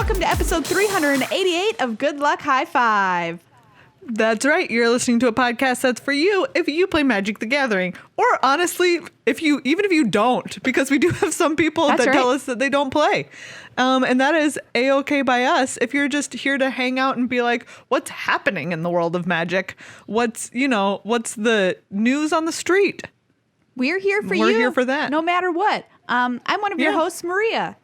welcome to episode 388 of Good Luck High Five. That's right. You're listening to a podcast that's for you if you play Magic the Gathering. Or honestly, even if you don't, because we do have some people that tell us that they don't play. And that is A-okay by us if you're just here to hang out and be like, what's happening in the world of Magic? What's the news on the street? We're here for you. We're here for that. No matter what. I'm one of your hosts, Maria.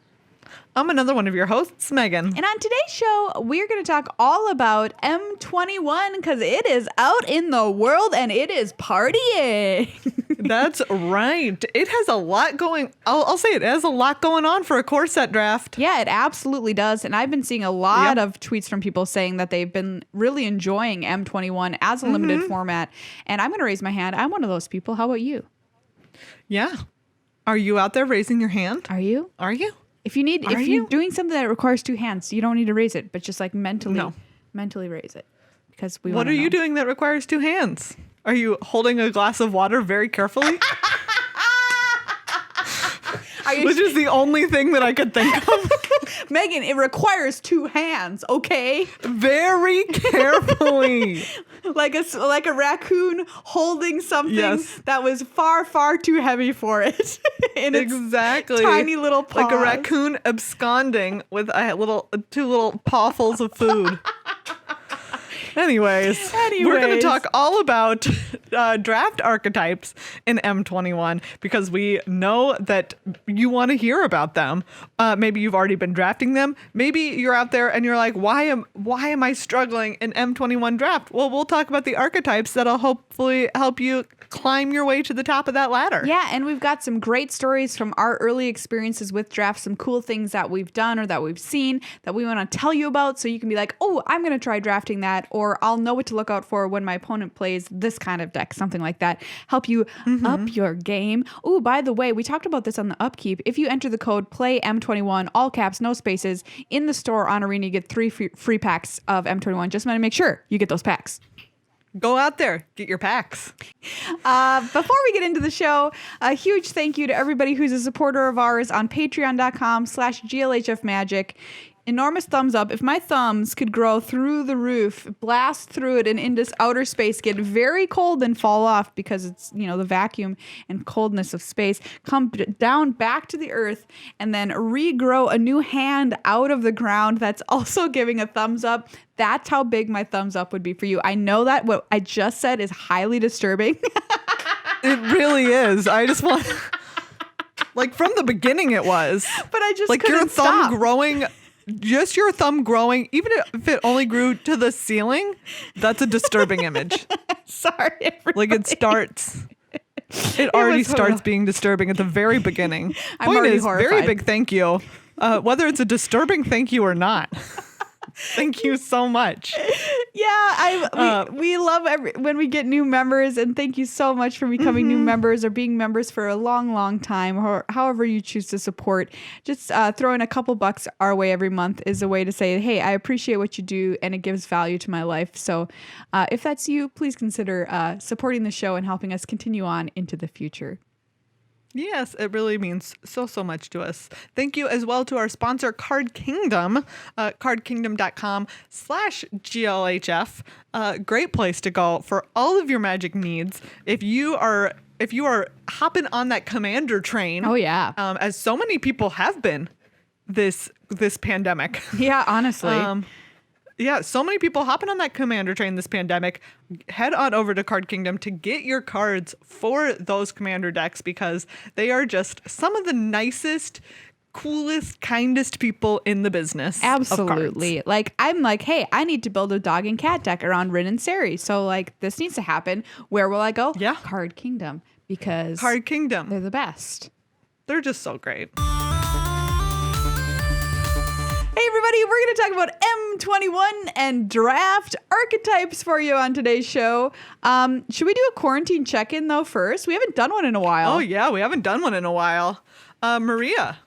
I'm another one of your hosts, Megan. And on today's show, we're going to talk all about M21 because it is out in the world and it is partying. That's right. It has a lot going. I'll say it has a lot going on for a core set draft. Yeah, it absolutely does. And I've been seeing a lot of tweets from people saying that they've been really enjoying M21 as a limited format. And I'm going to raise my hand. I'm one of those people. How about you? Yeah. Are you out there raising your hand? Are you? Are you? If you're doing something that requires two hands, you don't need to raise it, but just like mentally raise it because we. What are you doing that requires two hands? Are you holding a glass of water very carefully? Which is the only thing that I could think of. Megan, it requires two hands, okay? Very carefully. like a raccoon holding something that was far, far too heavy for it. In exactly. Tiny little paws. Like a raccoon absconding with two little pawfuls of food. Anyways, we're going to talk all about draft archetypes in M21 because we know that you want to hear about them. Maybe you've already been drafting them. Maybe you're out there and you're like, why am I struggling in M21 draft? Well, we'll talk about the archetypes that'll hopefully help you climb your way to the top of that ladder. Yeah, and we've got some great stories from our early experiences with drafts, some cool things that we've done or that we've seen that we want to tell you about so you can be like, oh, I'm going to try drafting that, or I'll know what to look out for when my opponent plays this kind of deck, something like that. Help you up your game. Oh, by the way, we talked about this on the upkeep. If you enter the code PLAY-M21, all caps, no spaces, in the store on Arena, you get 3 free packs of M21. Just want to make sure you get those packs. Go out there, get your packs. Before we get into the show, a huge thank you to everybody who's a supporter of ours on patreon.com/GLHFmagic. Enormous thumbs up. If my thumbs could grow through the roof, blast through it and into outer space, get very cold and fall off because it's, the vacuum and coldness of space, come down back to the earth and then regrow a new hand out of the ground that's also giving a thumbs up. That's how big my thumbs up would be for you. I know that what I just said is highly disturbing. It really is. I just want, from the beginning it was. But I just couldn't your thumb stop. Growing. Just your thumb growing, even if it only grew to the ceiling, that's a disturbing image. Sorry, everybody. It already starts being disturbing at the very beginning. I'm already horrified. Very big thank you. Whether it's a disturbing thank you or not. Thank you so much. Yeah, we love when we get new members, and thank you so much for becoming new members or being members for a long, long time, or however you choose to support. Just throwing a couple bucks our way every month is a way to say, hey, I appreciate what you do, and it gives value to my life. So if that's you, please consider supporting the show and helping us continue on into the future. Yes, it really means so much to us. Thank you as well to our sponsor, Card Kingdom, cardkingdom.com/GLHF. Great place to go for all of your Magic needs. If you are hopping on that commander train. Oh, yeah. As so many people have been this pandemic. Yeah, honestly. Yeah, so many people hopping on that commander train this pandemic. Head on over to Card Kingdom to get your cards for those commander decks because they are just some of the nicest, coolest, kindest people in the business. Absolutely. I'm like, hey, I need to build a dog and cat deck around Rin and Seri. So this needs to happen. Where will I go? Yeah. Card Kingdom. Because Card Kingdom. They're the best. They're just so great. Hey everybody, we're going to talk about M21 and draft archetypes for you on today's show. Should we do a quarantine check-in though first? We haven't done one in a while. Oh yeah, we haven't done one in a while. Maria,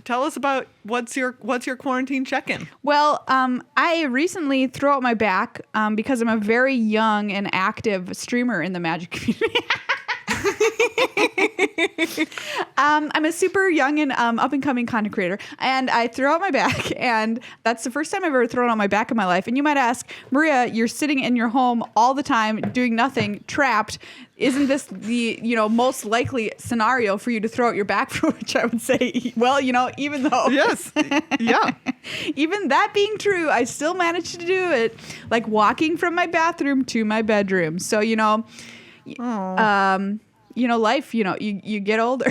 tell us about what's your quarantine check-in? Well, I recently threw out my back because I'm a very young and active streamer in the Magic community. I'm a super young and up and coming content creator, and I throw out my back, and that's the first time I've ever thrown out my back in my life. And you might ask, Maria, you're sitting in your home all the time doing nothing, trapped. Isn't this the most likely scenario for you to throw out your back? For which I would say, well, even though Yes. Yeah. even that being true, I still managed to do it, like walking from my bathroom to my bedroom. So life, you get older.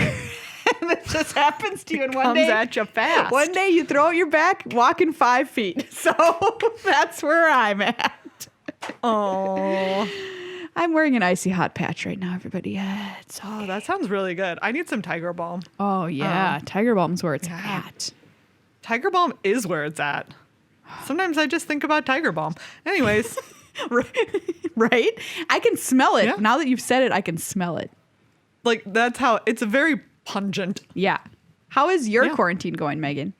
And it just happens to you in one day. Comes at you fast. One day you throw out your back, walking 5 feet. So that's where I'm at. Oh. I'm wearing an icy hot patch right now, everybody. Yeah, it's Oh, that sounds really good. I need some Tiger Balm. Oh yeah, Tiger Balm's where it's at. Tiger Balm is where it's at. Sometimes I just think about Tiger Balm. Anyways. Right? I can smell it. Yeah. Now that you've said it, I can smell it. Like, that's how it's a very pungent. Yeah. How is your Yeah. quarantine going, Megan?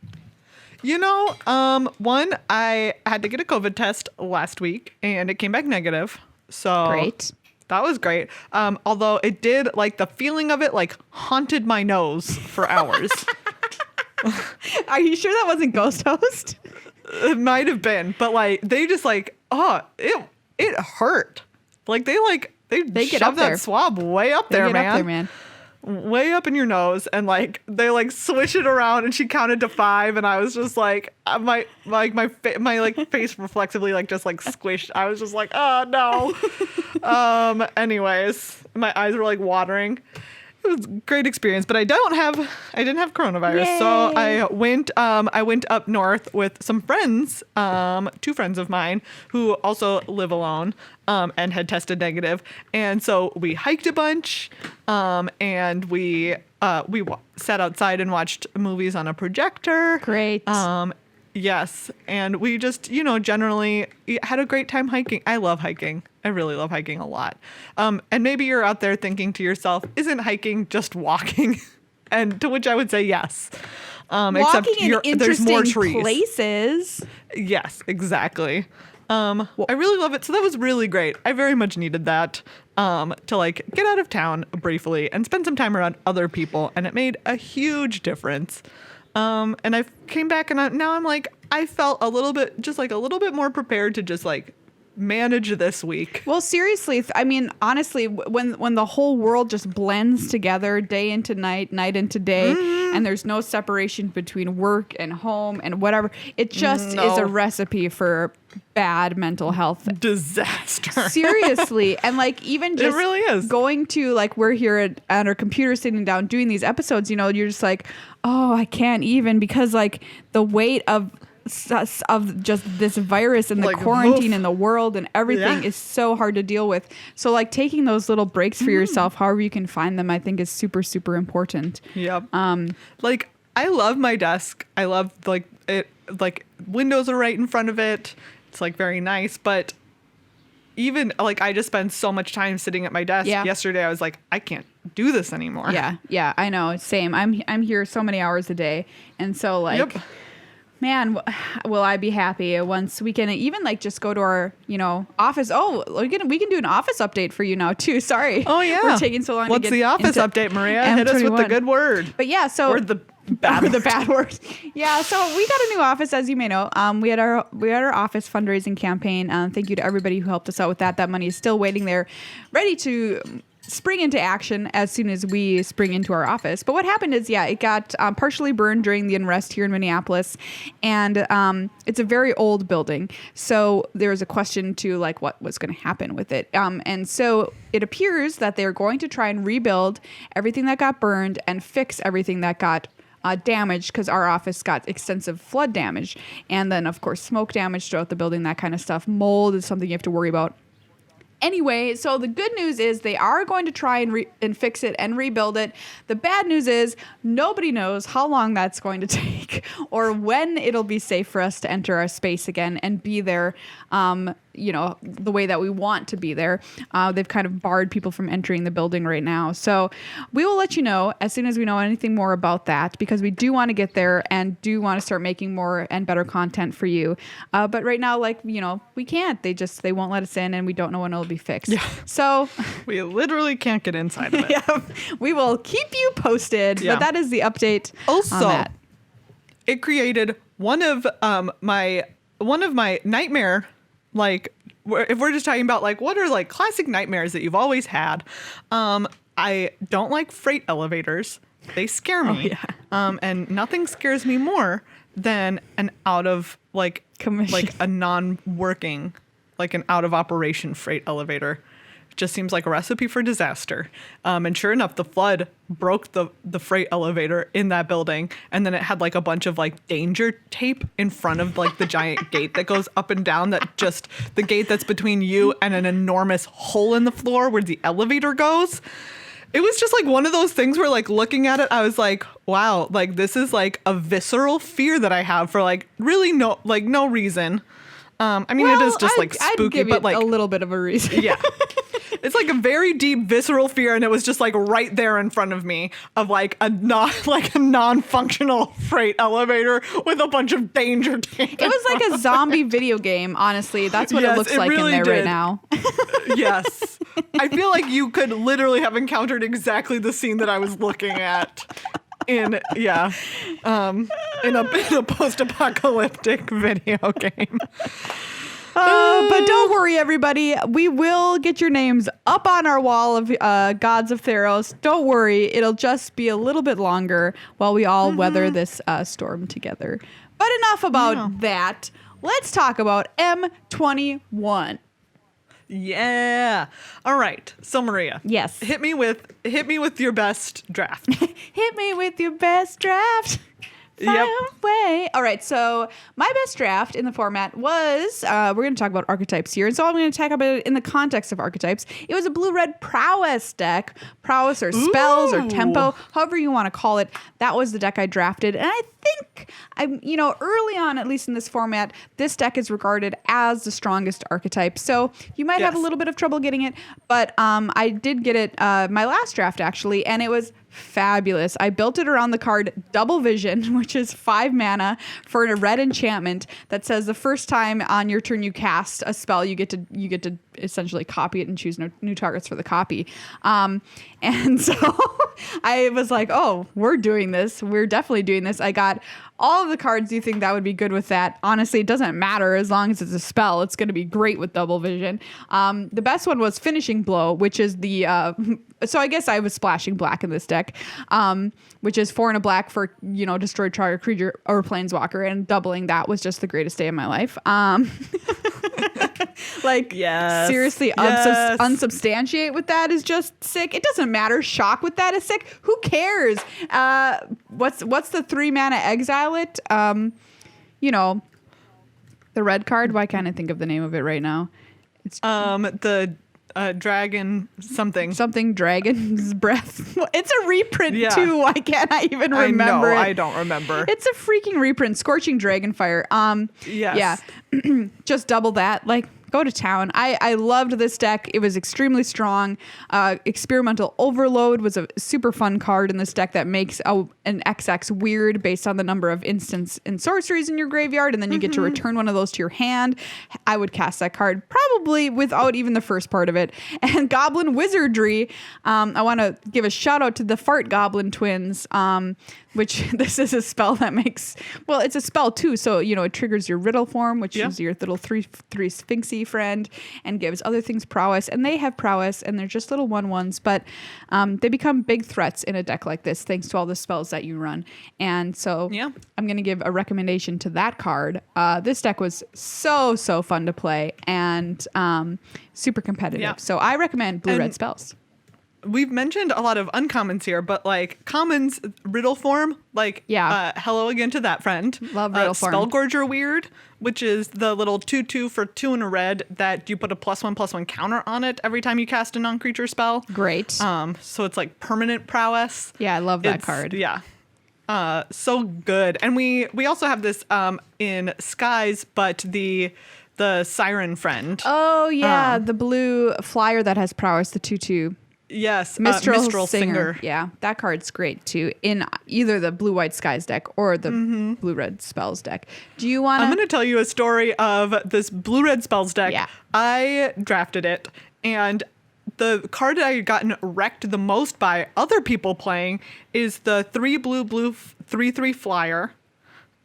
One, I had to get a COVID test last week and it came back negative. So Great. that was great. Although it did, like, the feeling of it, like, haunted my nose for hours. Are you sure that wasn't Ghost Host? It might have been, but like, they just like, it hurt. Like they get shove up there. that swab way up there, Get man. up there, man. Way up in your nose, and like they like swish it around, and she counted to 5, and I was just like, my face reflexively like just like squished. I was just like, oh no. Anyways, my eyes were like watering. It was a great experience, but I didn't have coronavirus. Yay. So I went up north with some friends, 2 friends of mine who also live alone, and had tested negative. And so we hiked a bunch, and we sat outside and watched movies on a projector. Great. Yes. And we just, generally had a great time hiking. I love hiking. I really love hiking a lot. And maybe you're out there thinking to yourself, isn't hiking just walking? And to which I would say yes. Except Walking in there's more interesting trees. places. Yes, exactly. I really love it. So that was really great. I very much needed that to like get out of town briefly and spend some time around other people. And it made a huge difference. And I came back and now I'm like, I felt a little bit more prepared to just like manage this week. Well, seriously, I mean, honestly, when the whole world just blends together day into night, night into day, and there's no separation between work and home and whatever, it just is a recipe for bad mental health Disaster. Seriously. And like even just it really is. going to like we're here at our computer sitting down doing these episodes, you're just like, oh, I can't even, because like the weight of just this virus and the like, quarantine oof. in the world and everything is so hard to deal with. So like taking those little breaks for yourself, however you can find them, I think is super, super important. Yep. Like I love my desk. I love like it, like windows are right in front of it. It's like very nice, but even like I just spend so much time sitting at my desk. Yeah. Yesterday I was like, I can't do this anymore. Yeah, I know. Same. I'm here so many hours a day. And so like Yep. Man, will I be happy once we can even like just go to our, office. Oh, we can do an office update for you now too. Sorry. Oh yeah. We're taking so long What's to get the office into update, Maria? Hit us with the M21. good word. But yeah, so Or the bad or the word. bad word. Yeah, so we got a new office, as you may know. We had our office fundraising campaign. Thank you to everybody who helped us out with that. That money is still waiting there, ready to spring into action as soon as we spring into our office. But what happened is, it got partially burned during the unrest here in Minneapolis, and it's a very old building. So there was a question to like what was going to happen with it. And so it appears that they're going to try and rebuild everything that got burned and fix everything that got damaged, because our office got extensive flood damage. And then, of course, smoke damage throughout the building, that kind of stuff. Mold is something you have to worry about. Anyway, so the good news is they are going to try and fix it and rebuild it. The bad news is nobody knows how long that's going to take. like, or when it'll be safe for us to enter our space again and be there, the way that we want to be there. They've kind of barred people from entering the building right now. So we will let you know as soon as we know anything more about that, because we do want to get there and do want to start making more and better content for you. But right now, we can't. They won't let us in, and we don't know when it'll be fixed. Yeah. So we literally can't get inside of it. Yeah, we will keep you posted. Yeah. But that is the update. Also, on that. It created one of my nightmare, like, if we're just talking about like what are like classic nightmares that you've always had. I don't like freight elevators. They scare me. Oh, yeah. And nothing scares me more than an out of Commission. like a non-working, like an out of operation freight elevator. Just seems like a recipe for disaster. And sure enough, the flood broke the freight elevator in that building. And then it had like a bunch of like danger tape in front of like the giant gate that goes up and down, that just the gate that's between you and an enormous hole in the floor where the elevator goes. It was just like one of those things where like looking at it, I was like, wow, like this is like a visceral fear that I have for like really no reason. It is just like spooky, I'd give but it like a little bit of a reason. yeah. It's like a very deep visceral fear, and it was just like right there in front of me of like a non-functional freight elevator with a bunch of danger tape. It was like a zombie video game, honestly. That's what it Yes, looks it like really in there right did. now. Yes. I feel like you could literally have encountered exactly the scene that I was looking at in a post-apocalyptic video game. But don't worry, everybody. We will get your names up on our wall of Gods of Theros. Don't worry. It'll just be a little bit longer while we all weather this storm together. But enough about that. Let's talk about M21. Yeah. All right. So Maria. Yes. Hit me with your best draft. Hit me with your best draft. Yep. Way. All right, so my best draft in the format was, we're going to talk about archetypes here, and so I'm going to talk about it in the context of archetypes. It was a blue-red prowess deck, prowess or spells or tempo, however you want to call it. That was the deck I drafted, and I think, early on, at least in this format, this deck is regarded as the strongest archetype, so you might have a little bit of trouble getting it, but I did get it my last draft, actually, and it was fabulous. I built it around the card Double Vision, which is 5 mana for a red enchantment that says the first time on your turn you cast a spell, you get to essentially copy it and choose new targets for the copy. And so I was like, oh, we're doing this. We're definitely doing this. I got all of the cards you think that would be good with that. Honestly, it doesn't matter as long as it's a spell. It's going to be great with Double Vision. The best one was Finishing Blow, which is the... so I guess I was splashing black in this deck, which is 4 and a black for, destroy target creature or planeswalker, and doubling that was just the greatest day of my life. Seriously, unsubstantiate with that is just sick. It doesn't matter. Shock with that is sick. Who cares? What's the 3 mana exile it? The red card. Why can't I think of the name of it right now? It's the dragon something dragon's breath. It's a reprint too. Why can't I even remember it? I don't remember. It's a freaking reprint. Scorching Dragonfire. Yes. Yeah. Just double that. Like, go to town. I loved this deck. It was extremely strong. Experimental Overload was a super fun card in this deck that makes an XX weird based on the number of instants and sorceries in your graveyard, and then you get to return one of those to your hand. I would cast that card probably without even the first part of it. And Goblin Wizardry. I want to give a shout out to the Fart Goblin twins, which this is a spell that makes, it's a spell too. So, it triggers your Riddle form, which is your little three Sphinxy friend, and gives other things prowess, and they have prowess, and they're just little 1/1s, but they become big threats in a deck like this thanks to all the spells that you run. And so I'm going to give a recommendation to that card. This deck was so fun to play and super competitive. So I recommend blue-red spells. We've mentioned a lot of uncommons here, but like commons, Riddle form, hello again to that friend. Love Riddle form. Spellgorger Weird, which is the little 2/2 for 2 and a red that you put a +1/+1 counter on it every time you cast a non-creature spell. Great. So it's like permanent prowess. Yeah, I love that card. Yeah. So good. And we also have this in Skies, but the Siren Friend. Oh yeah, the blue flyer that has prowess, the 2/2. Yes, Mistral Singer. Yeah, that card's great too in either the blue-white Skies deck or the blue-red Spells deck. Do you want to? I'm going to tell you a story of this blue-red Spells deck. Yeah. I drafted it, and the card that I had gotten wrecked the most by other people playing is the 3 blue 3/3 flyer.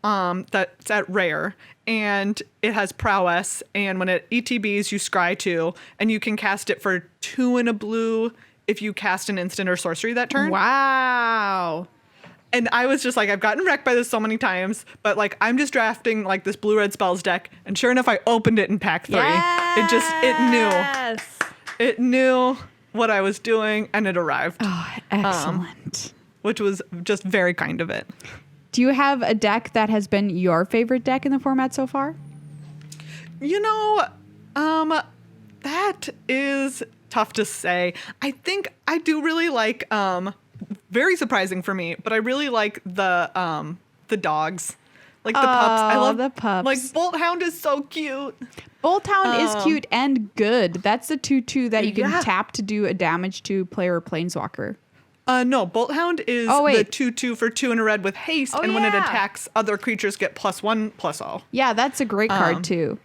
That's at rare, and it has prowess, and when it ETBs you scry 2, and you can cast it for 2 and a blue if you cast an instant or sorcery that turn. Wow. And I was just like, I've gotten wrecked by this so many times, but like I'm just drafting like this blue-red Spells deck, and sure enough I opened it in pack 3. Yes. It knew what I was doing, and it arrived. Oh, excellent. Which was just very kind of it. Do you have a deck that has been your favorite deck in the format so far? You know, that is tough to say. I think I do really like, very surprising for me, but I really like the dogs. Like the pups. I love the pups. Like Bolt Hound is so cute. Bolt Hound is cute and good. That's the 2/2 that you can Yeah. tap to do a damage to player or planeswalker. No, Bolt Hound is the 2/2 for 2 and a red with haste, and when it attacks, other creatures get +1/+0. Yeah, that's a great card too.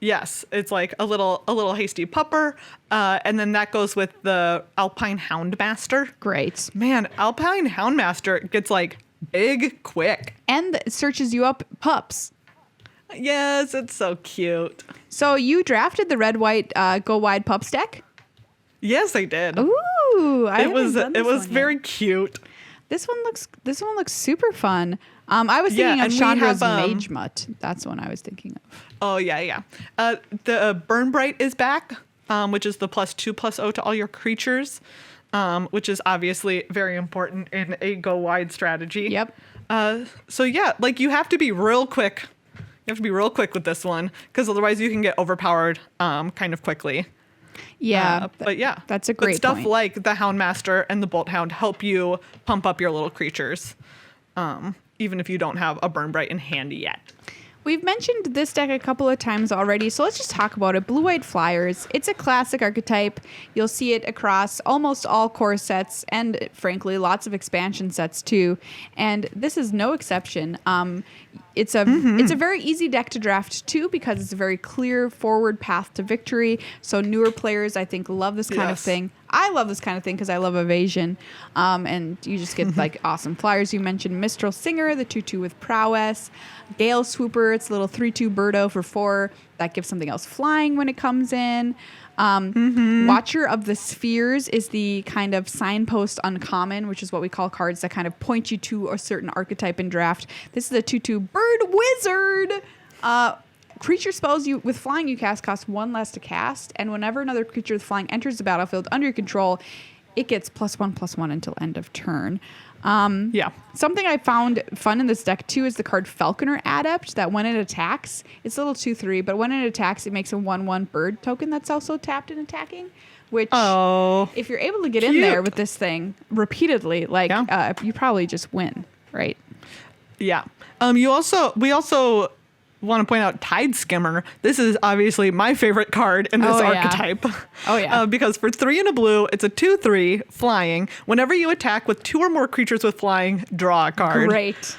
Yes, it's like a little hasty pupper, and then that goes with the Alpine Houndmaster. Great. Man, Alpine Houndmaster gets like big quick. And it searches you up pups. Yes, it's so cute. So you drafted the red-white go wide pups deck? Yes, I did. Ooh, it was very cute. This one looks super fun. I was thinking of Chandra's Mage Mutt. That's the one I was thinking of. Oh yeah. The Burn Bright is back, which is the +2/+0 to all your creatures, which is obviously very important in a go wide strategy. Yep. So yeah, like you have to be real quick. You have to be real quick with this one, because otherwise you can get overpowered kind of quickly. Yeah, but yeah, that's a great stuff point. like the Houndmaster and the Bolt Hound help you pump up your little creatures, even if you don't have a Burn Bright in handy yet. We've mentioned this deck a couple of times already, so let's just talk about it. Blue-White Flyers. It's a classic archetype. You'll see it across almost all core sets and, frankly, lots of expansion sets too. And this is no exception. It's a very easy deck to draft too, because it's a very clear forward path to victory. So newer players, I think, love this kind of thing. I love this kind of thing because I love evasion. And you just get like awesome flyers. You mentioned Mistral Singer, the 2/2 with prowess. Gale Swooper, it's a little 3/2 birdo for 4 that gives something else flying when it comes in. Watcher of the Spheres is the kind of signpost uncommon, which is what we call cards that kind of point you to a certain archetype in draft. This is a 2/2 bird wizard. Creature spells you with flying you cast cost 1 less to cast, and whenever another creature with flying enters the battlefield under your control, it gets +1/+1 until end of turn. Something I found fun in this deck too is the card Falconer Adept, that when it attacks, it's a little 2/3, but when it attacks, it makes a 1/1 bird token that's also tapped and attacking. Which, if you're able to get in there with this thing repeatedly, you probably just win, right? Yeah. We also want to point out Tide Skimmer. This is obviously my favorite card in this archetype. Oh yeah. Because for 3 and a blue, it's a 2/3 flying. Whenever you attack with 2 or more creatures with flying, draw a card. Great.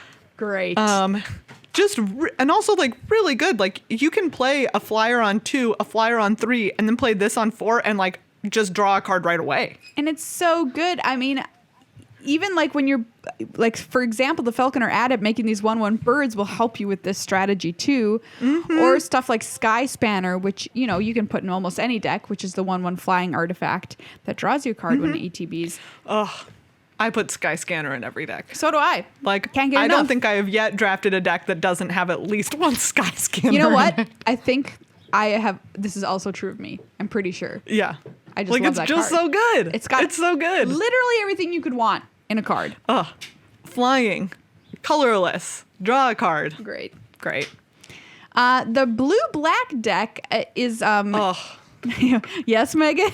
And also like really good. Like you can play a flyer on 2, a flyer on 3, and then play this on 4 and like just draw a card right away. And it's so good. I mean, even like when you're like, for example, the Falconer Adept making these 1/1 birds will help you with this strategy too. Or stuff like Sky Spanner, which, you know, you can put in almost any deck, which is the 1/1 flying artifact that draws you a card when it ETBs. I put Sky Scanner in every deck. So do I. Like, Can't get I enough. don't think I have yet drafted a deck that doesn't have at least one Sky Scanner. You know in what? it. I think I have. This is also true of me. I'm pretty sure. Yeah. I just love it's that just card. so good. It's so good. Literally everything you could want in a card. Flying, colorless, draw a card. Great. Great. The blue-black deck is Yes, Megan?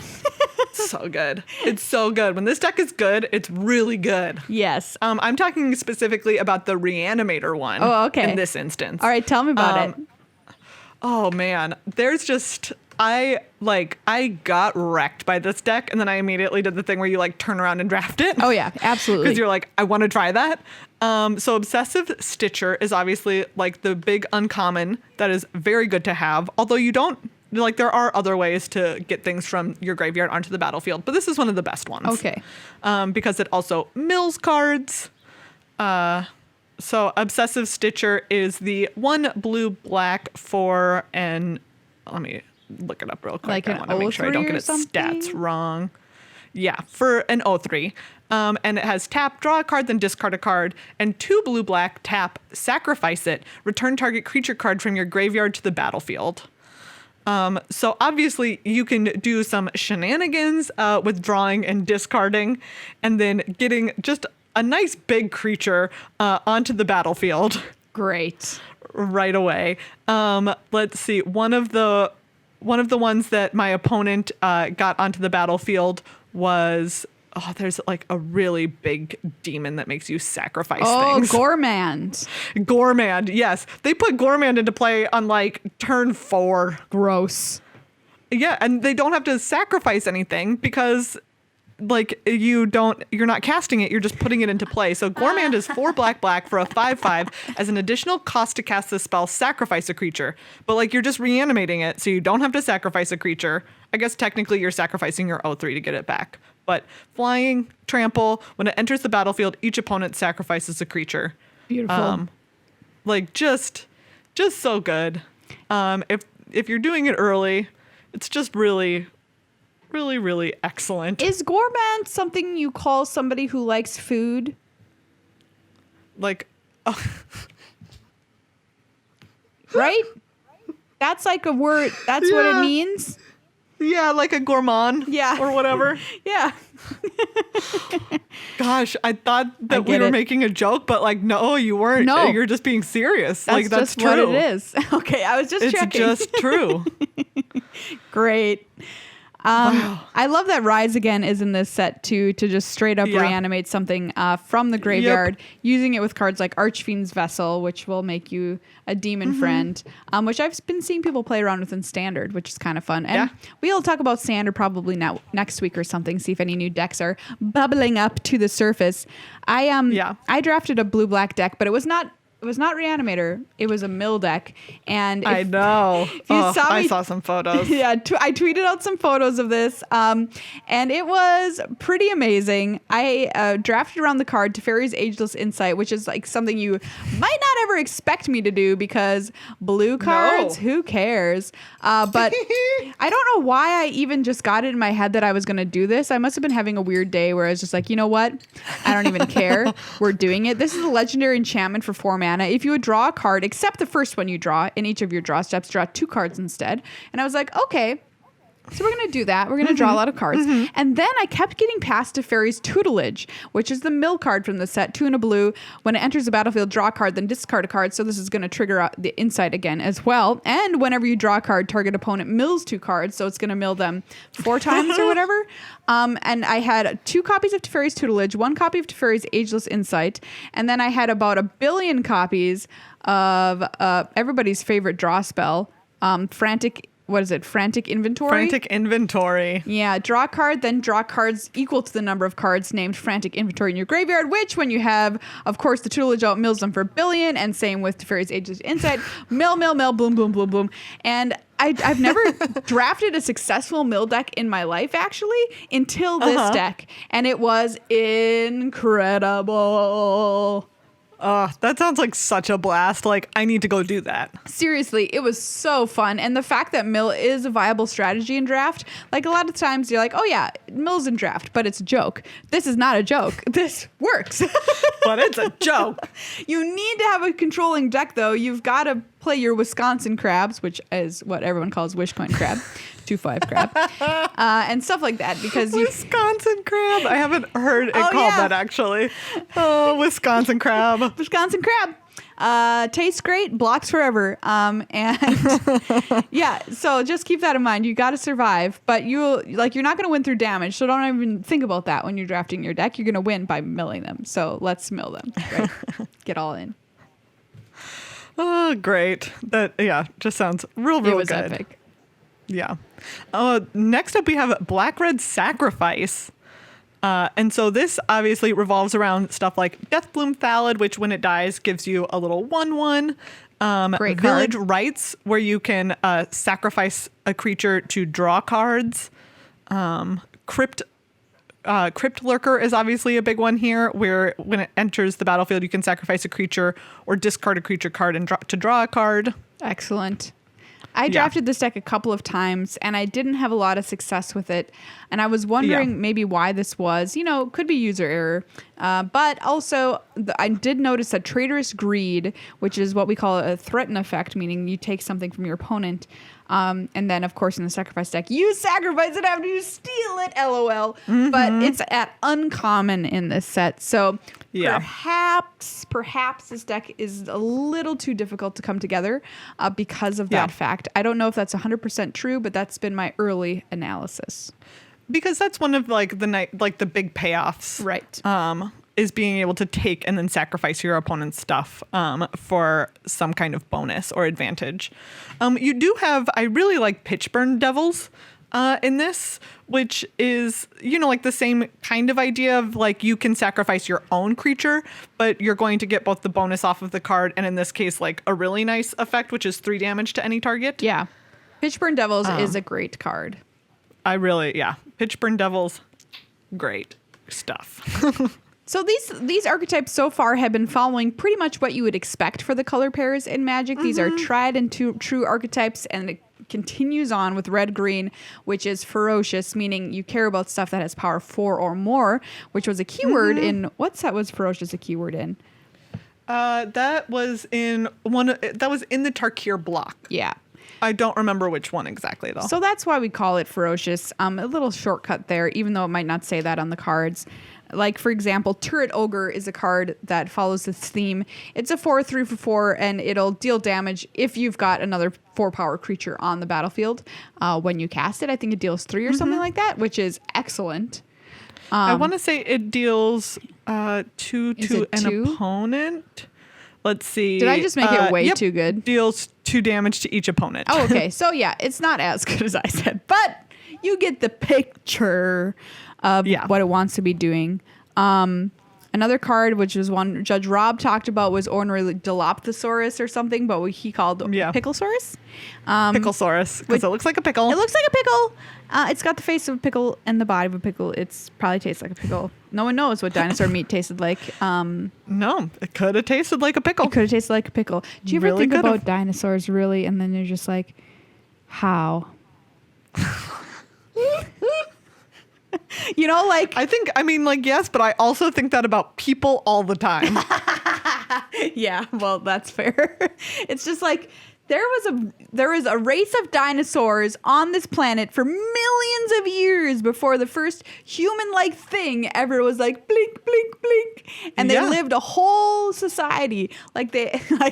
So good. It's so good. When this deck is good, it's really good. Yes. I'm talking specifically about the Reanimator one. Oh, okay. In this instance. All right, tell me about it. Oh man, there's just I got wrecked by this deck, and then I immediately did the thing where you like turn around and draft it. Oh yeah, absolutely. Because you're like, I want to try that. So Obsessive Stitcher is obviously like the big uncommon that is very good to have. Although you don't like, there are other ways to get things from your graveyard onto the battlefield, but this is one of the best ones. Okay. Because it also mills cards. So Obsessive Stitcher is the 1 blue-black for an, let me look it up real quick. Like I an want to make sure I don't get its stats wrong. Yeah, for an 03. And it has tap, draw a card, then discard a card, and 2 blue-black, tap, sacrifice it, return target creature card from your graveyard to the battlefield. So obviously you can do some shenanigans with drawing and discarding, and then getting just a nice big creature onto the battlefield. Great. Right away. Let's see. One of the ones that my opponent got onto the battlefield was, there's like a really big demon that makes you sacrifice things. Oh, Gormand. Gormand, yes. They put Gormand into play on like turn 4. Gross. Yeah, and they don't have to sacrifice anything because like you're not casting it, you're just putting it into play. So Gormand is 4 black for a 5/5. As an additional cost to cast this spell, sacrifice a creature. But like you're just reanimating it, so you don't have to sacrifice a creature. I guess technically you're sacrificing your 03 to get it back. But flying, trample, when it enters the battlefield, each opponent sacrifices a creature. Beautiful. Like just so good. If you're doing it early, it's just really excellent. Is Gormand something you call somebody who likes food? Like, right? That's like a word. That's what it means. Yeah, like a gourmand. Yeah. Or whatever. Yeah. Gosh, I thought that we were making a joke, but like, no, you weren't. No. You're just being serious. That's like, that's just true. what it is. Okay, I was just checking. It's just true. Great. Wow. I love that Rise Again is in this set too, to just straight up reanimate something from the graveyard, using it with cards like Archfiend's Vessel, which will make you a demon friend, which I've been seeing people play around with in Standard, which is kind of fun. And we'll talk about Standard probably next week or something, see if any new decks are bubbling up to the surface. I drafted a blue-black deck, but it was not Reanimator. It was a mill deck. And I know. I saw some photos. Yeah, I tweeted out some photos of this. And it was pretty amazing. I drafted around the card Teferi's Ageless Insight, which is like something you might not ever expect me to do because blue cards, who cares? But I don't know why I even just got it in my head that I was going to do this. I must have been having a weird day where I was just like, you know what? I don't even care. We're doing it. This is a legendary enchantment for 4 mana. If you would draw a card, except the first one you draw, in each of your draw steps, draw 2 cards instead. And I was like, okay, so we're going to do that. We're going to draw a lot of cards. And then I kept getting past Teferi's Tutelage, which is the mill card from the set, 2 and a blue. When it enters the battlefield, draw a card, then discard a card. So this is going to trigger out the Insight again as well. And whenever you draw a card, target opponent mills 2 cards. So it's going to mill them 4 times or whatever. And I had 2 copies of Teferi's Tutelage, 1 copy of Teferi's Ageless Insight. And then I had about 1 billion copies of everybody's favorite draw spell, Frantic Inventory? Frantic Inventory. Yeah, draw a card, then draw cards equal to the number of cards named Frantic Inventory in your graveyard, which when you have, of course, the tutelage out mills them for 1 billion, and same with Teferi's Ageless Insight, mill, boom, boom, boom, boom. And I've never drafted a successful mill deck in my life, actually, until this deck. And it was incredible. That sounds like such a blast. Like, I need to go do that. Seriously, it was so fun. And the fact that mill is a viable strategy in draft, like a lot of times you're like, oh yeah, mill's in draft, but it's a joke. This is not a joke. This works. But it's a joke. You need to have a controlling deck, though. You've got to play your Wisconsin crabs, which is what everyone calls Wishcoin crab. 2/5 crab. And stuff like that, because Wisconsin crab. I haven't heard it called that, actually. Oh, Wisconsin crab. Wisconsin crab. Tastes great, blocks forever. And yeah, so just keep that in mind. You got to survive, but you're not going to win through damage. So don't even think about that when you're drafting your deck. You're going to win by milling them. So let's mill them. Right? Get all in. Oh, great. That, just sounds real It was good. epic. Yeah. Next up, we have Black Red Sacrifice. And so this obviously revolves around stuff like Deathbloom Thallid, which when it dies gives you a little 1/1. Great Village card. Rites, where you can sacrifice a creature to draw cards. Crypt Lurker is obviously a big one here, where when it enters the battlefield, you can sacrifice a creature or discard a creature card and draw a card. Excellent. I drafted this deck a couple of times and I didn't have a lot of success with it. And I was wondering maybe why this was. Could be user error. But also, I did notice that Traitorous Greed, which is what we call a threaten effect, meaning you take something from your opponent. And then, of course, in the sacrifice deck, you sacrifice it after you steal it, LOL. Mm-hmm. But it's at uncommon in this set. So perhaps this deck is a little too difficult to come together because of that fact. I don't know if that's 100% true, but that's been my early analysis. Because that's one of the big payoffs. Right. Is being able to take and then sacrifice your opponent's stuff for some kind of bonus or advantage. You do have, I really like Pitchburn Devils in this, which is, like the same kind of idea of like you can sacrifice your own creature, but you're going to get both the bonus off of the card and in this case, like a really nice effect, which is 3 damage to any target. Yeah. Pitchburn Devils is a great card. Pitchburn Devils, great stuff. So these archetypes so far have been following pretty much what you would expect for the color pairs in Magic. Mm-hmm. These are tried and true archetypes, and it continues on with red-green, which is ferocious, meaning you care about stuff that has power 4 or more, which was a keyword in... What set was ferocious a keyword in? That was in the Tarkir block. Yeah. I don't remember which one exactly, though. So that's why we call it ferocious. A little shortcut there, even though it might not say that on the cards. Like, for example, Turret Ogre is a card that follows this theme. It's a 4/3 for 4, and it'll deal damage if you've got another 4-power creature on the battlefield when you cast it. I think it deals 3 or something like that, which is excellent. I want to say it deals 2 to an opponent. Let's see. Did I just make it way too good? Deals 2 damage to each opponent. Oh, okay. So, yeah, it's not as good as I said, but you get the picture of what it wants to be doing. Another card, which was one Judge Rob talked about, was Omery Dilophosaur or something, but what he called Picklesaurus. Picklesaurus, because it looks like a pickle. It looks like a pickle. It's got the face of a pickle and the body of a pickle. It's probably tastes like a pickle. No one knows what dinosaur meat tasted like. No, it could have tasted like a pickle. It could have tasted like a pickle. Do you ever think about dinosaurs, really? And then you're just like, how? Yes, but I also think that about people all the time. Yeah, well, that's fair. It's just like there was a race of dinosaurs on this planet for millions of years before the first human-like thing ever was like blink, blink, blink, and they lived a whole society. Like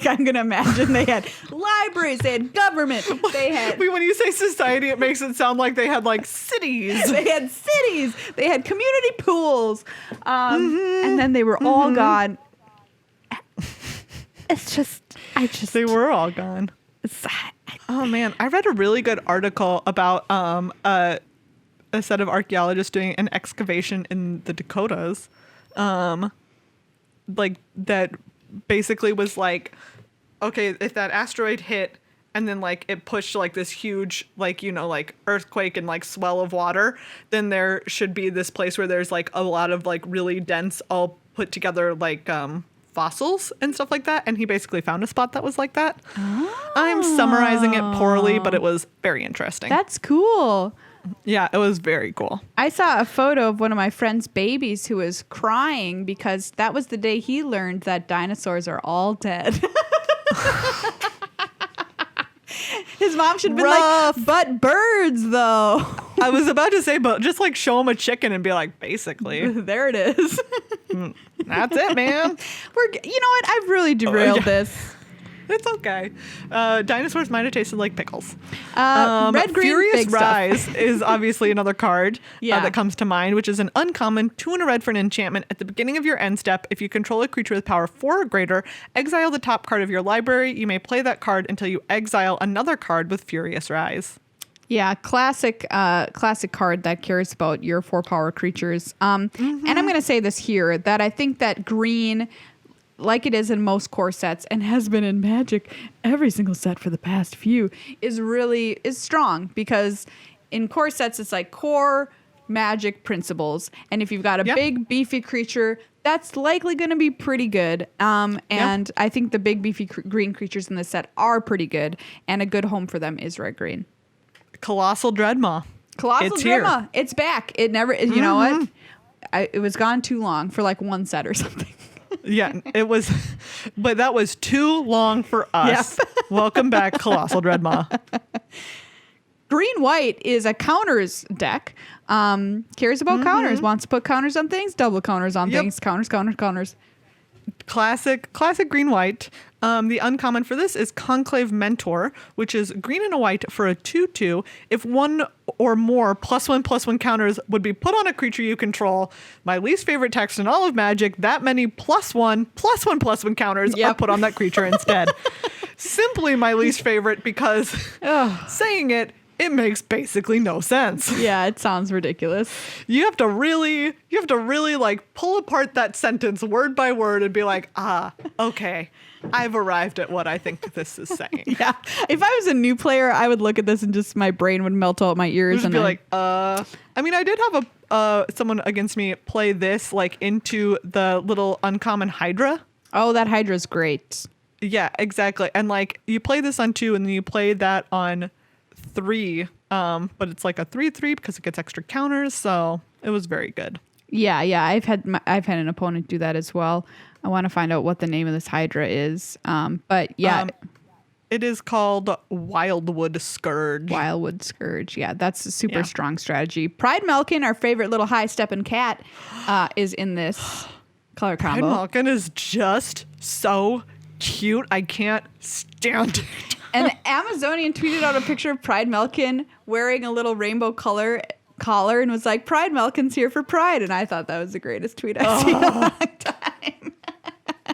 I'm gonna imagine they had libraries, they had government, they had. When you say society, it makes it sound like they had like cities. They had cities. They had community pools, and then they were all gone. They were all gone. Oh man, I read a really good article about a set of archaeologists doing an excavation in the Dakotas, like that basically was like, okay, if that asteroid hit and then like it pushed like this huge like earthquake and like swell of water, then there should be this place where there's like a lot of like really dense all put together like fossils and stuff like that, and he basically found a spot that was like that. I'm summarizing it poorly, but it was very interesting. That's cool. Yeah, it was very cool. I saw a photo of one of my friend's babies who was crying because that was the day he learned that dinosaurs are all dead. His mom should have been like, but birds though. I was about to say, but just like show him a chicken and be like, basically. There it is. That's it, man. You know what? I've really derailed this. It's okay. Dinosaurs might have tasted like pickles. Red, green, Furious big stuff. Rise is obviously another card Yeah. that comes to mind, which is an uncommon 2 and a red for an enchantment. At the beginning of your end step, if you control a creature with power 4 or greater, exile the top card of your library. You may play that card until you exile another card with Furious Rise. Yeah, classic card that cares about your 4-power creatures. And I'm going to say this here, that I think that green, like it is in most core sets and has been in Magic every single set for the past few, is strong, because in core sets it's like core Magic principles, and if you've got a big beefy creature, that's likely going to be pretty good. And I think the big beefy green creatures in this set are pretty good, and a good home for them is red green. Colossal Dreadmaw. It's Dreadmaw. Here. It's back. It never. You know what? It was gone too long for like one set or something. Yeah, it was, but that was too long for us. Yep. Welcome back, Colossal Dreadmaw. Green-white is a counters deck. Cares about counters. Wants to put counters on things. Double counters on things. Counters. Classic green-white. The uncommon for this is Conclave Mentor, which is green and a white for a 2/2. If one or more +1/+1 counters would be put on a creature you control, my least favorite text in all of Magic, that many +1/+1/+1 counters are put on that creature instead. Simply my least favorite, because saying it makes basically no sense. Yeah, it sounds ridiculous. You have to really like pull apart that sentence word by word and be like, okay, I've arrived at what I think this is saying. Yeah. If I was a new player, I would look at this and just my brain would melt out my ears and be like, I mean, I did have someone against me play this like into the little uncommon Hydra. Oh, that Hydra's great. Yeah, exactly. And like you play this on 2 and then you play that on 3, but it's like a 3/3 because it gets extra counters, so it was very good. Yeah, I've had an opponent do that as well. I want to find out what the name of this Hydra is, but yeah, it is called Wildwood Scourge. Wildwood Scourge, yeah, that's a super strong strategy. Pride Malkin, our favorite little high-stepping cat, is in this color combo. Pride Malkin is just so cute. I can't stand it. An Amazonian tweeted out a picture of Pride Malkin wearing a little rainbow collar and was like, "Pride Malkin's here for Pride," and I thought that was the greatest tweet I've seen in a long time.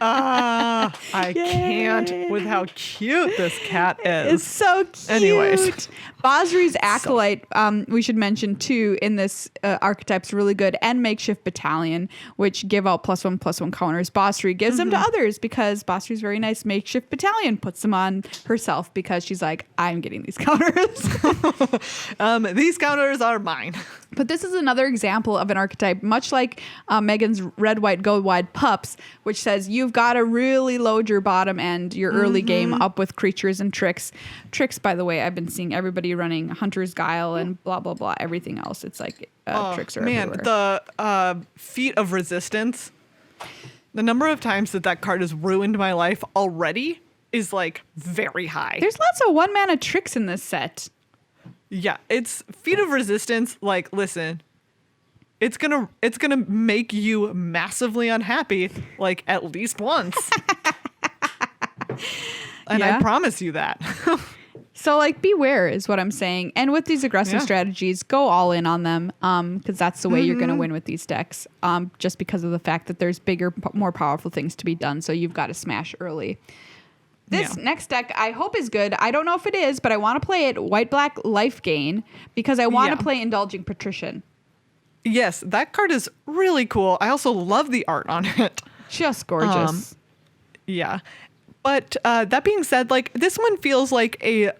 I can't with how cute this cat is. It's so cute. Anyways. Basri's Acolyte, we should mention too, in this archetype's really good, and Makeshift Battalion, which give out +1/+1 counters. Basri gives them to others because Basri's very nice. Makeshift Battalion puts them on herself because she's like, I'm getting these counters. These counters are mine. But this is another example of an archetype, much like Meghan's Red, White, Go Wide Pups, which says you've got to really load your bottom end, your early game up with creatures and tricks. Tricks, by the way, I've been seeing everybody running Hunter's Guile and blah, blah, blah, everything else. It's like tricks are everywhere. The Feat of Resistance, the number of times that card has ruined my life already is like very high. There's lots of 1-mana tricks in this set. Yeah, it's Feat of Resistance. Like, listen, it's gonna make you massively unhappy, like at least once. And I promise you that. So like, beware is what I'm saying. And with these aggressive strategies, go all in on them, because that's the way you're going to win with these decks, just because of the fact that there's bigger, more powerful things to be done. So you've got to smash early. This next deck I hope is good. I don't know if it is, but I want to play it white-black life gain because I want to play Indulging Patrician. Yes, that card is really cool. I also love the art on it. Just gorgeous. Yeah. But that being said, like this one feels like a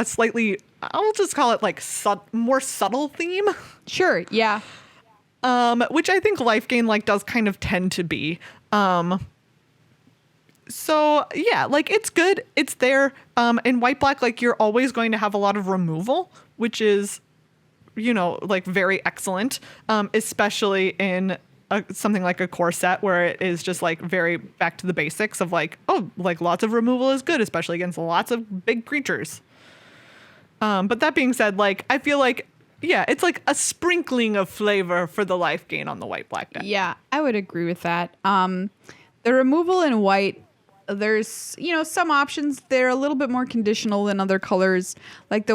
slightly, I'll just call it like more subtle theme. Sure, yeah. Which I think life gain like does kind of tend to be. So yeah, like it's good. It's there. In white black, like you're always going to have a lot of removal, which is, you know, like very excellent. Especially in something like a core set where it is just like very back to the basics of like, oh, like lots of removal is good, especially against lots of big creatures. But that being said, like I feel like it's like a sprinkling of flavor for the life gain on the white-black deck. Yeah, I would agree with that. The removal in white, there's, some options. They're a little bit more conditional than other colors. Like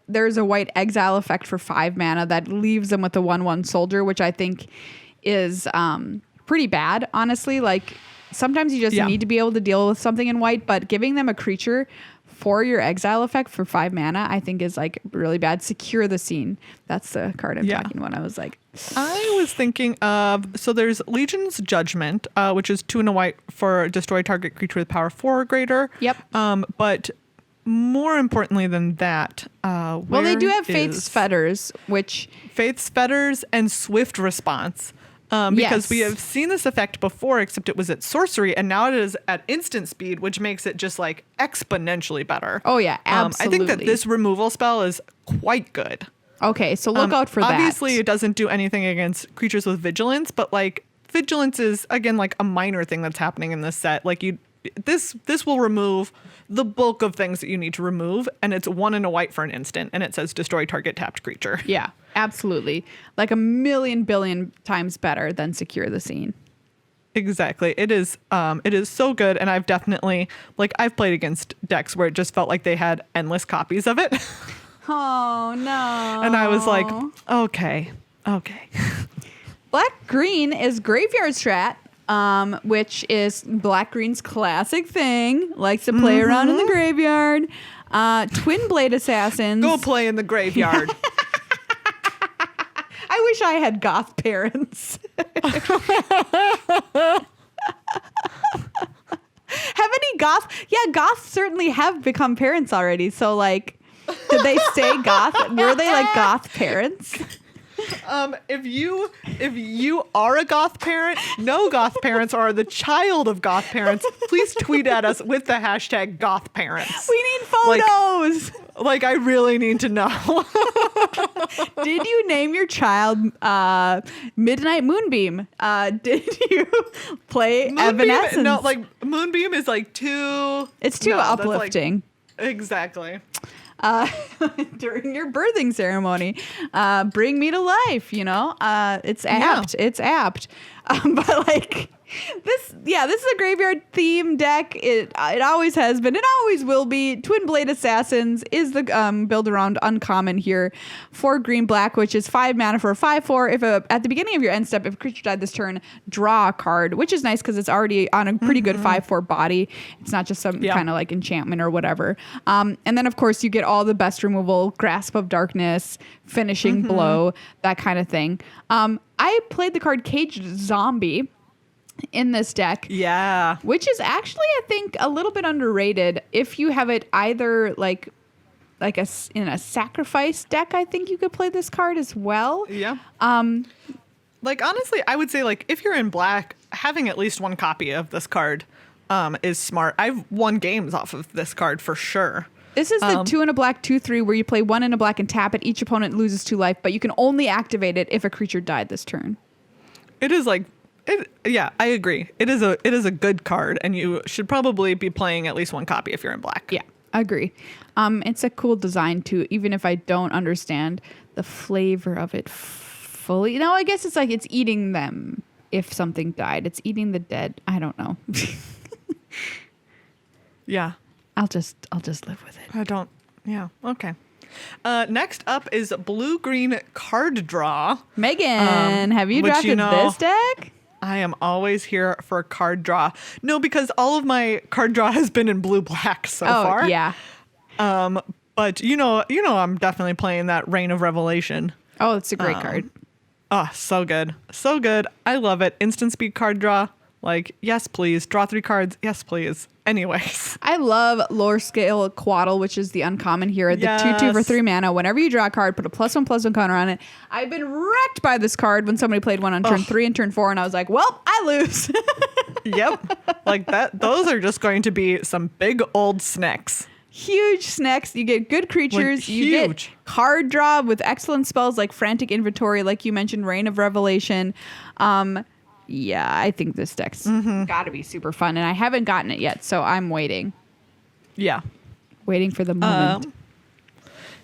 there's a white exile effect for 5 mana that leaves them with a 1/1 soldier, which I think is pretty bad, honestly. Like sometimes you just need to be able to deal with something in white, but giving them a creature for your exile effect for 5 mana, I think is like really bad. Secure the Scene. That's the card I'm talking when I was like. I was thinking of, so there's Legion's Judgment, which is 2 and a white for destroy target creature with power 4 or greater. Yep. But more importantly than that, well, they do have Faith's Fetters, which Faith's Fetters and Swift Response. Because we have seen this effect before, except it was at sorcery, and now it is at instant speed, which makes it just like exponentially better. Oh yeah, absolutely. I think that this removal spell is quite good. Okay, so look out for that. Obviously, it doesn't do anything against creatures with vigilance, but like vigilance is again like a minor thing that's happening in this set. Like this will remove the bulk of things that you need to remove, and it's 1 and a white for an instant, and it says destroy target tapped creature. Yeah, absolutely. Like a million billion times better than Secure the Scene. Exactly. It is so good, and I've definitely I've played against decks where it just felt like they had endless copies of it. Oh no. And I was like, okay. Black green is Graveyard Strat, which is black green's classic thing. Likes to play around in the graveyard. Twin Blade Assassins. Go play in the graveyard. I wish I had goth parents. Have any goth? Yeah, goths certainly have become parents already. So like, did they stay goth? Were they like goth parents? If you are a goth parent, no goth parents, or are the child of goth parents, please tweet at us with the hashtag goth parents. We need photos. Like I really need to know. Did you name your child Midnight Moonbeam? Did you play Evanescence? No, like Moonbeam is like too. It's too uplifting. Exactly. During your birthing ceremony, bring me to life, it's apt. It's apt. But like this is a graveyard theme deck. It always has been. It always will be. Twin Blade Assassins is the build around uncommon here for green black, which is 5 mana for a 5/4. If at the beginning of your end step, if a creature died this turn, draw a card, which is nice because it's already on a pretty good 5/4 body. It's not just some kind of like enchantment or whatever. And then of course you get all the best removal, Grasp of Darkness, Finishing Blow, that kind of thing. I played the card Caged Zombie in this deck. Yeah. Which is actually, I think, a little bit underrated. If you have it either in a sacrifice deck, I think you could play this card as well. Yeah. Honestly, I would say if you're in black, having at least one copy of this card is smart. I've won games off of this card for sure. This is the 2 and a black 2/3 where you play 1 and a black and tap it. Each opponent loses 2 life, but you can only activate it if a creature died this turn. It is I agree. It is a good card, and you should probably be playing at least one copy if you're in black. Yeah, I agree. It's a cool design too, even if I don't understand the flavor of it fully. No, I guess it's like it's eating them if something died. It's eating the dead. I don't know. Yeah. I'll just live with it. Yeah. Okay. Next up is blue-green card draw. Meghan, have you drafted this deck? I am always here for card draw. No, because all of my card draw has been in blue-black so far. Yeah. But I'm definitely playing that Reign of Revelation. Oh, it's a great card. Oh, so good. So good. I love it. Instant speed card draw. Yes, please. Draw 3 cards. Yes, please. Anyways. I love Lore Scale Quaddle, which is the uncommon here. The 2/2 for 3 mana. Whenever you draw a card, put a +1/+1 counter on it. I've been wrecked by this card when somebody played one on turn 3 and turn 4, and I was like, well, I lose. Yep. Those are just going to be some big old snacks. Huge snacks. You get good creatures. You get card draw with excellent spells like Frantic Inventory, like you mentioned, Reign of Revelation. Yeah, I think this deck's got to be super fun, and I haven't gotten it yet, so I'm waiting. Yeah. Waiting for the moment.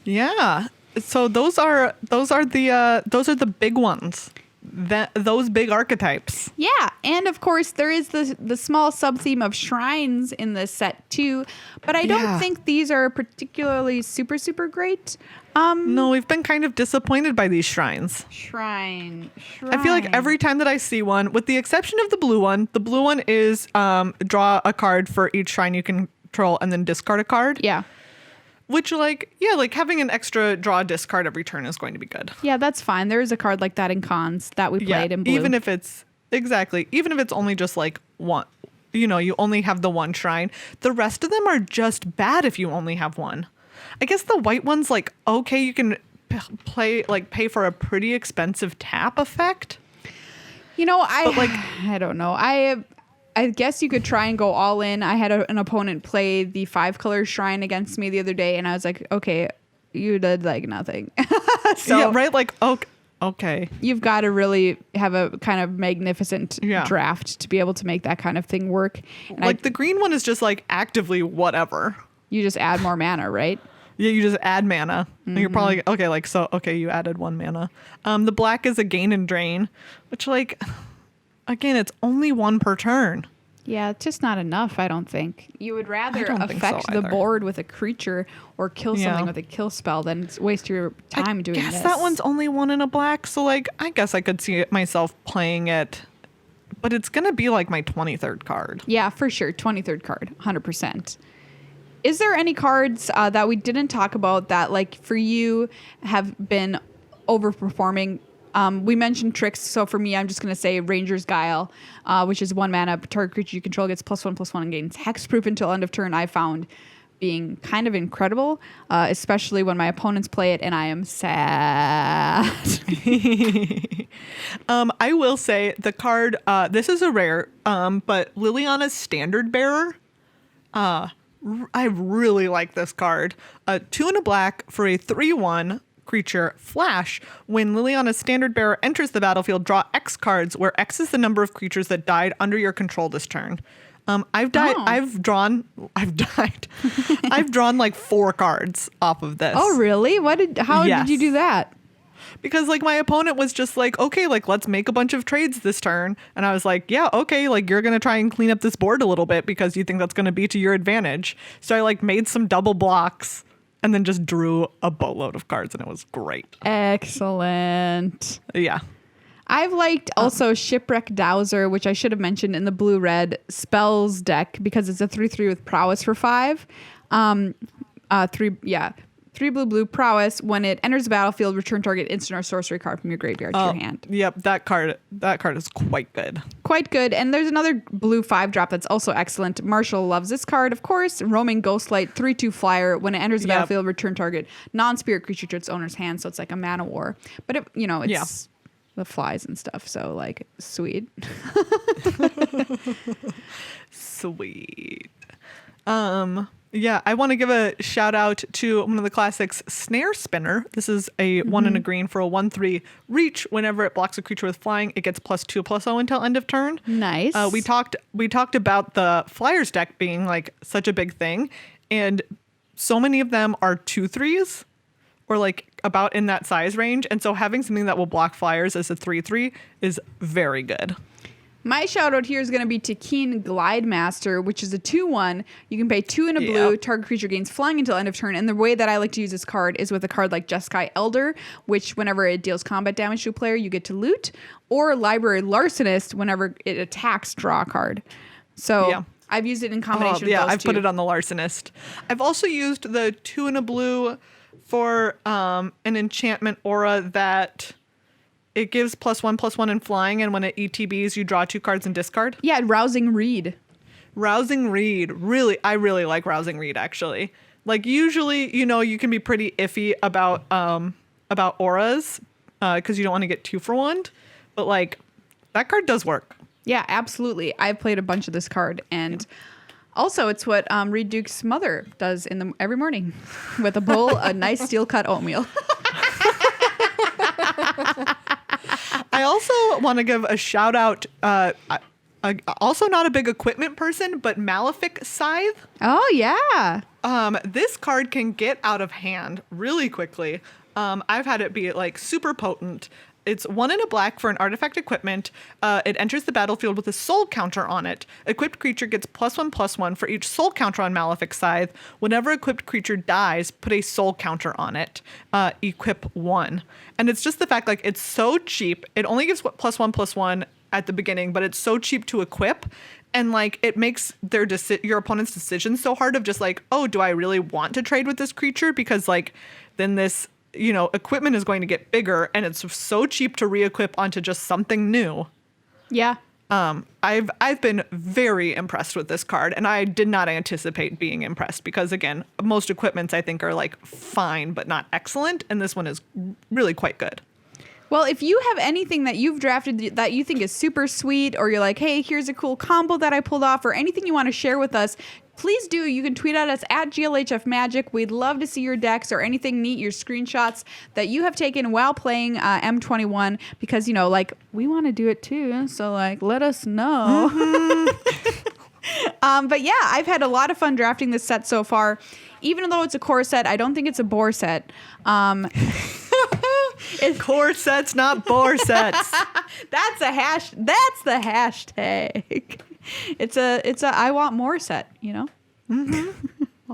Yeah. So those are the big ones. Those big archetypes. Yeah, and of course there is the small sub theme of shrines in this set too, but I don't think these are particularly super great. No, we've been kind of disappointed by these shrines. Shrine. I feel like every time that I see one, with the exception of the blue one is draw a card for each shrine you control and then discard a card. Yeah. Which, like having an extra draw discard every turn is going to be good. Yeah, that's fine. There is a card like that in cons that we played in blue. Even if it's only just like one, you only have the one shrine. The rest of them are just bad if you only have one. I guess the white one's like, okay, you can pay for a pretty expensive tap effect. I don't know. I guess you could try and go all in. I had an opponent play the 5-color shrine against me the other day, and I was like, okay, you did like nothing. So yeah, right? Like, okay. You've got to really have a kind of magnificent draft to be able to make that kind of thing work. And the green one is just like actively whatever. You just add more mana, right? Yeah, you just add mana. Mm-hmm. You're probably, you added 1 mana. The black is a gain and drain, which again, it's only 1 per turn. Yeah, it's just not enough, I don't think. You would rather affect the board with a creature or kill something with a kill spell than waste your time doing this. I guess that one's only 1 in a black, so I guess I could see myself playing it. But it's going to be like my 23rd card. Yeah, for sure. 23rd card, 100%. Is there any cards that we didn't talk about that, for you, have been overperforming? We mentioned tricks, so for me, I'm just going to say Ranger's Guile, which is 1 mana. Target creature you control gets +1/+1 and gains hexproof until end of turn. I found being kind of incredible, especially when my opponents play it and I am sad. I will say the card, this is a rare, but Liliana's Standard Bearer, I really like this card. 2 and a black for a 3/1 creature flash. When Liliana's Standard Bearer enters the battlefield, draw X cards, where X is the number of creatures that died under your control this turn. I've drawn like 4 cards off of this. Oh, really? How did you do that? Because my opponent was just like, okay, let's make a bunch of trades this turn. And I was like, yeah, okay, you're going to try and clean up this board a little bit because you think that's going to be to your advantage. So I made some double blocks and then just drew a boatload of cards, and it was great. Excellent. Yeah. I've liked also Shipwreck Dowser, which I should have mentioned in the blue-red spells deck because it's a 3/3 with prowess for 5. 3 blue prowess. When it enters the battlefield, return target instant or sorcery card from your graveyard to your hand. Yep, that card is quite good. Quite good. And there's another blue 5-drop that's also excellent. Marshall loves this card, of course. Roaming Ghostlight, 3/2 flyer. When it enters the battlefield, return target non-spirit creature to its owner's hand. So it's like a mana war. But it's the flies and stuff. So sweet. Sweet. Yeah, I want to give a shout out to one of the classics, Snare Spinner. This is a 1 and a green for a 1/3 reach. Whenever it blocks a creature with flying, it gets +2/+0 until end of turn. Nice. We talked about the Flyers deck being such a big thing, and so many of them are 2/3s or about in that size range. And so having something that will block Flyers as a 3/3 is very good. My shout out here is going to be to Keen Glide Master, which is a 2/1. You can pay 2 and a blue. Target creature gains flying until end of turn. And the way that I like to use this card is with a card like Jeskai Elder, which whenever it deals combat damage to a player, you get to loot. Or Library Larcenist, whenever it attacks, draw a card. So I've used it in combination with those I've put it on the Larcenist. I've also used the 2 and a blue for an enchantment aura that... It gives +1/+1 in flying, and when it ETBs, you draw 2 cards and discard. Yeah, Rousing Read. Rousing Read. I really like Rousing Read, actually. Usually, you can be pretty iffy about auras because you don't want to get 2 for 1. But, that card does work. Yeah, absolutely. I've played a bunch of this card, and... Also, it's what Reed Duke's mother does every morning with a bowl of nice steel-cut oatmeal. I also want to give a shout out, also not a big equipment person, but Malefic Scythe. Oh, yeah. This card can get out of hand really quickly. I've had it be like super potent. It's 1 and a black for an artifact equipment. It enters the battlefield with a soul counter on it. Equipped creature gets +1/+1 for each soul counter on Malefic Scythe. Whenever equipped creature dies, put a soul counter on it. Equip 1. And it's just the fact, like, it's so cheap. It only gives +1/+1 at the beginning, but it's so cheap to equip. And, like, it makes your opponent's decision so hard of just, like, oh, do I really want to trade with this creature? Because, like, then this, equipment is going to get bigger, and it's so cheap to re-equip onto just something new. Yeah. I've been very impressed with this card, and I did not anticipate being impressed because, again, most equipments I think are, like, fine but not excellent, and this one is really quite good. Well, if you have anything that you've drafted that you think is super sweet, or you're like, hey, here's a cool combo that I pulled off, or anything you want to share with us, please do. You can tweet at us at GLHF Magic. We'd love to see your decks or anything neat, your screenshots that you have taken while playing M21, because, we want to do it too. So, let us know. Mm-hmm. But yeah, I've had a lot of fun drafting this set so far. Even though it's a core set, I don't think it's a boar set. Core sets, not boar sets. That's the hashtag. It's a I want more set, Mm-hmm.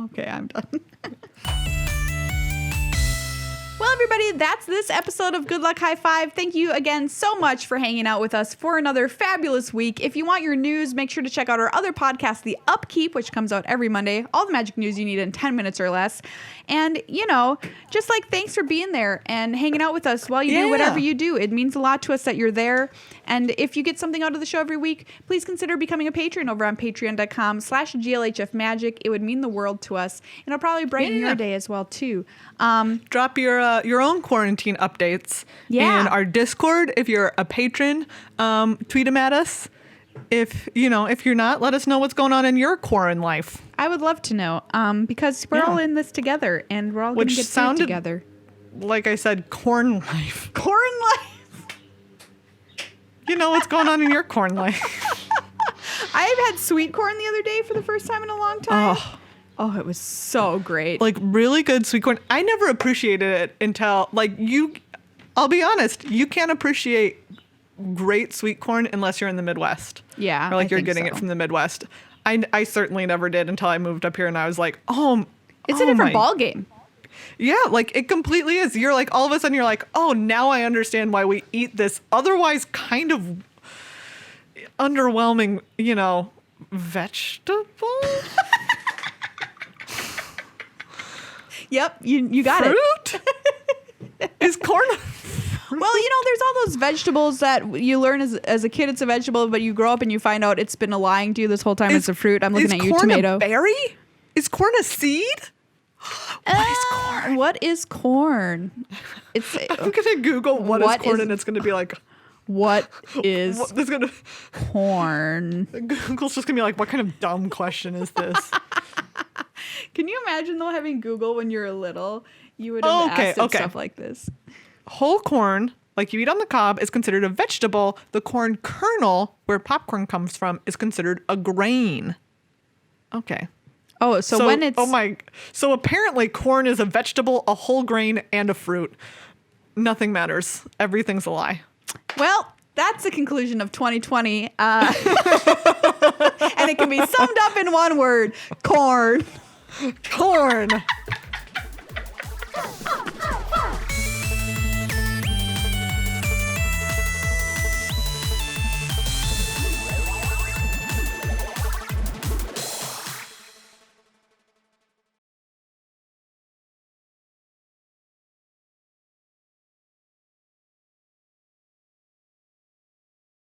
Okay, I'm done. Well, everybody, that's this episode of Good Luck High Five. Thank you again so much for hanging out with us for another fabulous week. If you want your news, make sure to check out our other podcast, The Upkeep, which comes out every Monday. All the magic news you need in 10 minutes or less. And, just thanks for being there and hanging out with us while you do whatever you do. It means a lot to us that you're there. And if you get something out of the show every week, please consider becoming a patron over on patreon.com/GLHFmagic. It would mean the world to us. And it'll probably brighten your day as well, too. Drop your own quarantine updates in our Discord. If you're a patron, tweet them at us. If you're not, let us know what's going on in your quarantine life. I would love to know, because we're all in this together, and we're all going to get through it together. Like I said, corn life. Corn life. You know what's going on in your corn life. I have had sweet corn the other day for the first time in a long time. Oh, it was so great. Like, really good sweet corn. I never appreciated it until, I'll be honest, you can't appreciate great sweet corn unless you're in the Midwest. Yeah. Or you're getting it from the Midwest. I certainly never did until I moved up here, and I was like, it's a different ball game. Yeah, it completely is. You're all of a sudden you're like, oh, now I understand why we eat this otherwise kind of underwhelming, vegetable. Yep, you got Fruit? Is corn? Well, there's all those vegetables that you learn as a kid it's a vegetable, but you grow up and you find out it's been lying to you this whole time it's a fruit. I'm looking at you, tomato. Is corn a berry? Is corn a seed? What is corn? What is corn? I'm gonna Google what is corn, and it's gonna be like, what is corn? Google's just gonna be like, what kind of dumb question is this? Can you imagine though having Google when you were little? You would have asked it stuff like this. Whole corn, like you eat on the cob, is considered a vegetable. The corn kernel, where popcorn comes from, is considered a grain. Okay. Oh, so when it's... So apparently corn is a vegetable, a whole grain, and a fruit. Nothing matters. Everything's a lie. Well, that's the conclusion of 2020. And it can be summed up in one word. Corn. Corn.